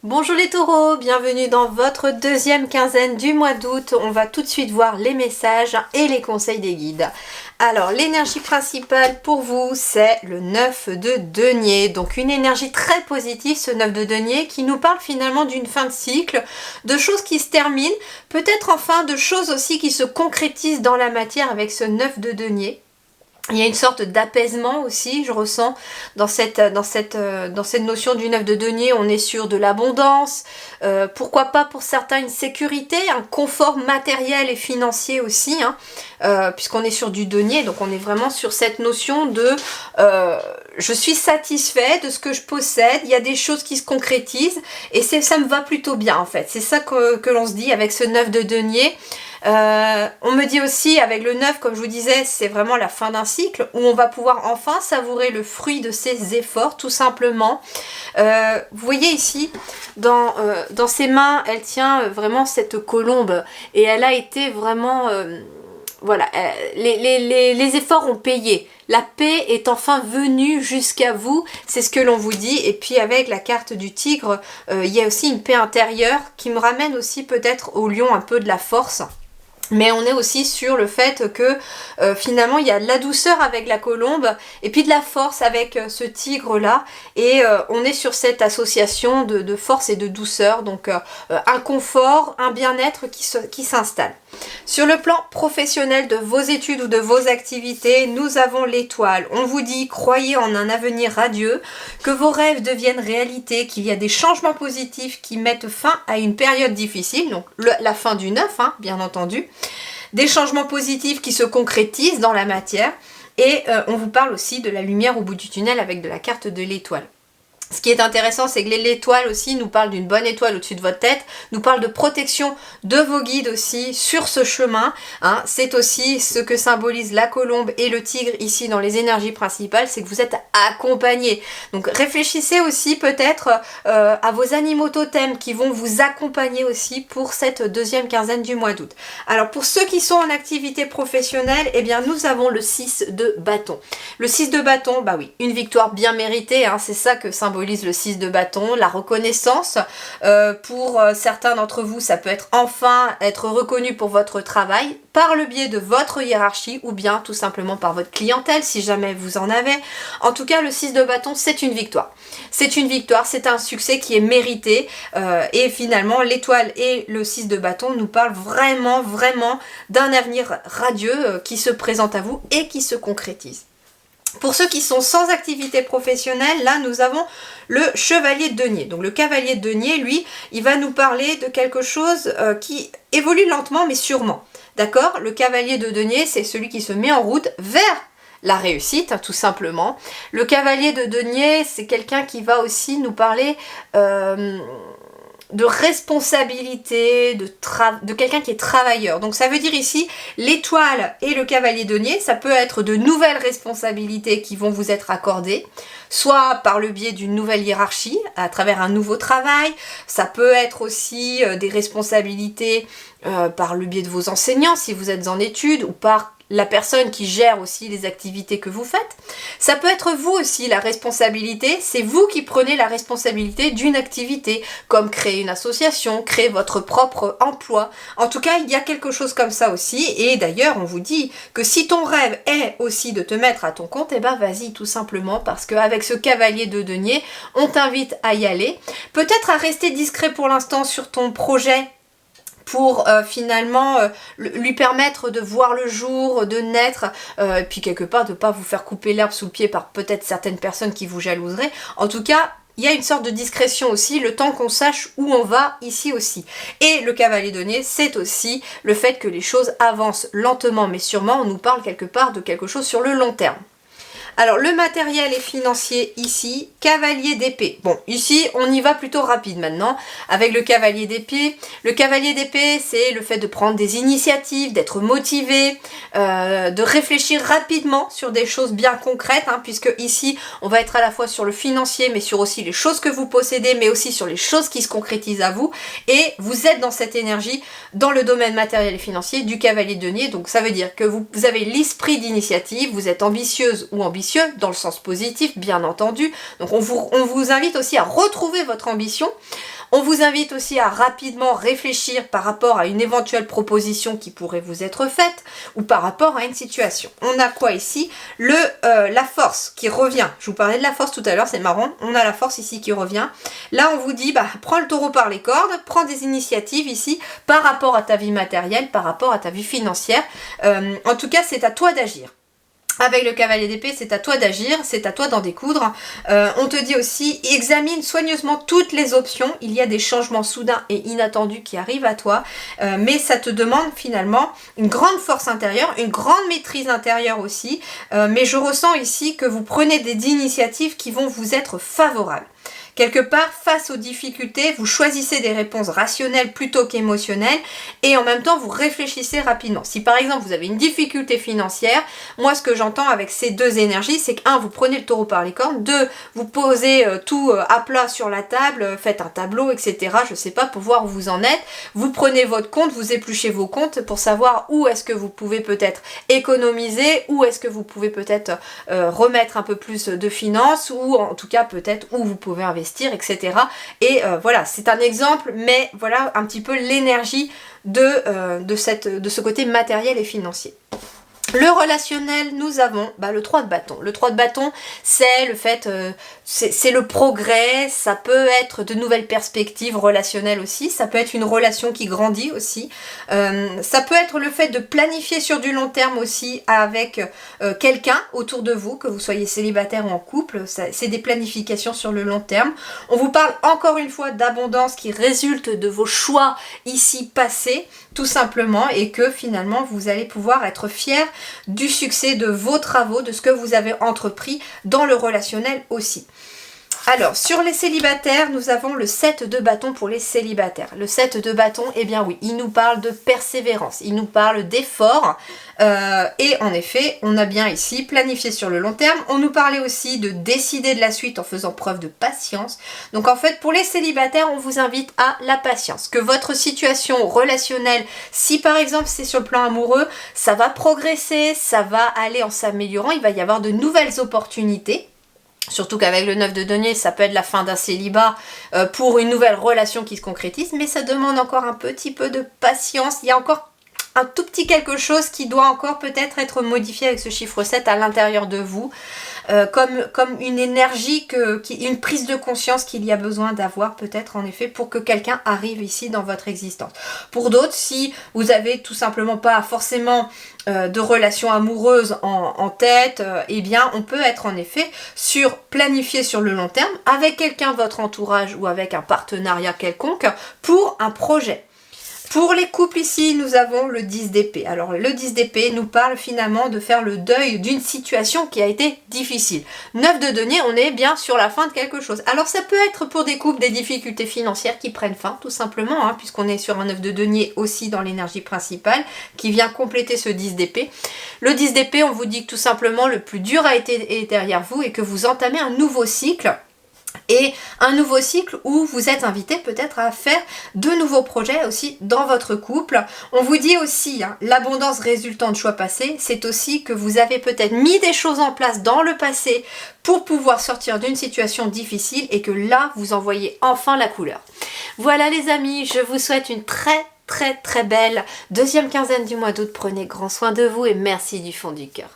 Bonjour les taureaux, bienvenue dans votre deuxième quinzaine du mois d'août. On va tout de suite voir les messages et les conseils des guides. Alors l'énergie principale pour vous c'est le 9 de denier. Donc une énergie très positive ce 9 de denier qui nous parle finalement d'une fin de cycle, de choses qui se terminent, peut-être enfin de choses aussi qui se concrétisent dans la matière avec ce 9 de denier. Il y a une sorte d'apaisement aussi, je ressens, dans cette notion du 9 de denier. On est sur de l'abondance, pourquoi pas pour certains une sécurité, un confort matériel et financier aussi, puisqu'on est sur du denier, donc on est vraiment sur cette notion de je suis satisfait de ce que je possède, il y a des choses qui se concrétisent, et ça me va plutôt bien en fait. C'est ça que l'on se dit avec ce 9 de denier. On me dit aussi avec le 9, comme je vous disais, c'est vraiment la fin d'un cycle où on va pouvoir enfin savourer le fruit de ses efforts, tout simplement. Vous voyez ici, dans ses mains, elle tient vraiment cette colombe et elle a été vraiment... voilà, les efforts ont payé. La paix est enfin venue jusqu'à vous, c'est ce que l'on vous dit. Et puis avec la carte du tigre, il y a aussi une paix intérieure qui me ramène aussi peut-être au lion un peu de la force. Mais on est aussi sur le fait que finalement il y a de la douceur avec la colombe et puis de la force avec ce tigre là, et on est sur cette association de force et de douceur, donc un confort, un bien-être qui s'installe. Sur le plan professionnel de vos études ou de vos activités, nous avons l'étoile. On vous dit, croyez en un avenir radieux, que vos rêves deviennent réalité, qu'il y a des changements positifs qui mettent fin à une période difficile, donc la fin du 9, bien entendu. Des changements positifs qui se concrétisent dans la matière, et on vous parle aussi de la lumière au bout du tunnel avec de la carte de l'étoile. Ce qui est intéressant, c'est que l'étoile aussi nous parle d'une bonne étoile au-dessus de votre tête, nous parle de protection de vos guides aussi sur ce chemin. C'est aussi ce que symbolise la colombe et le tigre ici dans les énergies principales, c'est que vous êtes accompagnés. Donc réfléchissez aussi peut-être à vos animaux totems qui vont vous accompagner aussi pour cette deuxième quinzaine du mois d'août. Alors pour ceux qui sont en activité professionnelle, eh bien nous avons le 6 de bâton. Le 6 de bâton, bah oui, une victoire bien méritée, c'est ça que symbolise le 6 de bâton, la reconnaissance. Pour certains d'entre vous, ça peut être enfin être reconnu pour votre travail par le biais de votre hiérarchie ou bien tout simplement par votre clientèle si jamais vous en avez. En tout cas, le 6 de bâton, c'est une victoire. C'est une victoire, c'est un succès qui est mérité et finalement, l'étoile et le 6 de bâton nous parlent vraiment, vraiment d'un avenir radieux qui se présente à vous et qui se concrétise. Pour ceux qui sont sans activité professionnelle, là nous avons le chevalier de denier. Donc le cavalier de denier, lui, il va nous parler de quelque chose qui évolue lentement mais sûrement. D'accord ? Le cavalier de denier, c'est celui qui se met en route vers la réussite, tout simplement. Le cavalier de denier, c'est quelqu'un qui va aussi nous parler... de responsabilité, de quelqu'un qui est travailleur. Donc ça veut dire ici, l'étoile et le cavalier de denier, ça peut être de nouvelles responsabilités qui vont vous être accordées, soit par le biais d'une nouvelle hiérarchie, à travers un nouveau travail, ça peut être aussi des responsabilités par le biais de vos enseignants, si vous êtes en études, ou par la personne qui gère aussi les activités que vous faites. Ça peut être vous aussi, la responsabilité, c'est vous qui prenez la responsabilité d'une activité, comme créer une association, créer votre propre emploi. En tout cas, il y a quelque chose comme ça aussi, et d'ailleurs, on vous dit que si ton rêve est aussi de te mettre à ton compte, eh ben vas-y tout simplement, parce qu'avec ce cavalier de denier, on t'invite à y aller. Peut-être à rester discret pour l'instant sur ton projet, pour finalement lui permettre de voir le jour, de naître, et puis quelque part de ne pas vous faire couper l'herbe sous le pied par peut-être certaines personnes qui vous jalouseraient. En tout cas, il y a une sorte de discrétion aussi, le temps qu'on sache où on va ici aussi. Et le cavalier de denier, c'est aussi le fait que les choses avancent lentement mais sûrement. On nous parle quelque part de quelque chose sur le long terme. Alors le matériel et financier ici, cavalier d'épée. Bon, ici on y va plutôt rapide maintenant avec le cavalier d'épée. Le cavalier d'épée, c'est le fait de prendre des initiatives, d'être motivé, de réfléchir rapidement sur des choses bien concrètes, puisque ici on va être à la fois sur le financier, mais sur aussi les choses que vous possédez, mais aussi sur les choses qui se concrétisent à vous. Et vous êtes dans cette énergie, dans le domaine matériel et financier du cavalier de denier. Donc ça veut dire que vous avez l'esprit d'initiative, vous êtes ambitieuse ou ambitieuse, ambitieux, dans le sens positif, bien entendu. Donc on vous invite aussi à retrouver votre ambition. On vous invite aussi à rapidement réfléchir par rapport à une éventuelle proposition qui pourrait vous être faite ou par rapport à une situation. On a quoi ici? La force qui revient. Je vous parlais de la force tout à l'heure, c'est marrant. On a la force ici qui revient. Là, on vous dit, prends le taureau par les cordes, prends des initiatives ici par rapport à ta vie matérielle, par rapport à ta vie financière. En tout cas, c'est à toi d'agir. Avec le cavalier d'épée, c'est à toi d'agir, c'est à toi d'en découdre. On te dit aussi, examine soigneusement toutes les options. Il y a des changements soudains et inattendus qui arrivent à toi, mais ça te demande finalement une grande force intérieure, une grande maîtrise intérieure aussi. Mais je ressens ici que vous prenez des initiatives qui vont vous être favorables. Quelque part, face aux difficultés, vous choisissez des réponses rationnelles plutôt qu'émotionnelles et en même temps, vous réfléchissez rapidement. Si par exemple, vous avez une difficulté financière, moi, ce que j'entends avec ces deux énergies, c'est que 1, vous prenez le taureau par les cornes, 2, vous posez tout à plat sur la table, faites un tableau, etc. Je sais pas, pour voir où vous en êtes. Vous prenez votre compte, vous épluchez vos comptes pour savoir où est-ce que vous pouvez peut-être économiser, où est-ce que vous pouvez peut-être remettre un peu plus de finances ou en tout cas peut-être où vous pouvez investir, etc. Et voilà, c'est un exemple, mais voilà un petit peu l'énergie de ce côté matériel et financier. Le relationnel, nous avons le 3 de bâton. Le 3 de bâton, c'est le fait, c'est le progrès, ça peut être de nouvelles perspectives relationnelles aussi, ça peut être une relation qui grandit aussi, ça peut être le fait de planifier sur du long terme aussi avec quelqu'un autour de vous, que vous soyez célibataire ou en couple, c'est des planifications sur le long terme. On vous parle encore une fois d'abondance qui résulte de vos choix ici passés, tout simplement, et que finalement vous allez pouvoir être fiers du succès de vos travaux, de ce que vous avez entrepris dans le relationnel aussi. Alors, sur les célibataires, nous avons le 7 de bâton pour les célibataires. Le 7 de bâton, eh bien oui, il nous parle de persévérance, il nous parle d'effort. Et en effet, on a bien ici planifié sur le long terme. On nous parlait aussi de décider de la suite en faisant preuve de patience. Donc en fait, pour les célibataires, on vous invite à la patience. Que votre situation relationnelle, si par exemple c'est sur le plan amoureux, ça va progresser, ça va aller en s'améliorant, il va y avoir de nouvelles opportunités. Surtout qu'avec le 9 de denier, ça peut être la fin d'un célibat pour une nouvelle relation qui se concrétise, mais ça demande encore un petit peu de patience. Il y a encore un tout petit quelque chose qui doit encore peut-être être modifié avec ce chiffre 7 à l'intérieur de vous, comme une énergie, une prise de conscience qu'il y a besoin d'avoir peut-être en effet pour que quelqu'un arrive ici dans votre existence. Pour d'autres, si vous avez tout simplement pas forcément de relations amoureuses en tête, eh bien on peut être en effet planifié sur le long terme avec quelqu'un de votre entourage ou avec un partenariat quelconque pour un projet. Pour les couples ici, nous avons le 10 d'épée. Alors le 10 d'épée nous parle finalement de faire le deuil d'une situation qui a été difficile. 9 de denier, on est bien sur la fin de quelque chose. Alors ça peut être pour des couples des difficultés financières qui prennent fin, tout simplement, puisqu'on est sur un 9 de denier aussi dans l'énergie principale, qui vient compléter ce 10 d'épée. Le 10 d'épée, on vous dit que tout simplement le plus dur est derrière vous et que vous entamez un nouveau cycle. Et un nouveau cycle où vous êtes invité peut-être à faire de nouveaux projets aussi dans votre couple. On vous dit aussi, l'abondance résultant de choix passés, c'est aussi que vous avez peut-être mis des choses en place dans le passé pour pouvoir sortir d'une situation difficile et que là, vous en voyez enfin la couleur. Voilà les amis, je vous souhaite une très belle deuxième quinzaine du mois d'août. Prenez grand soin de vous et merci du fond du cœur.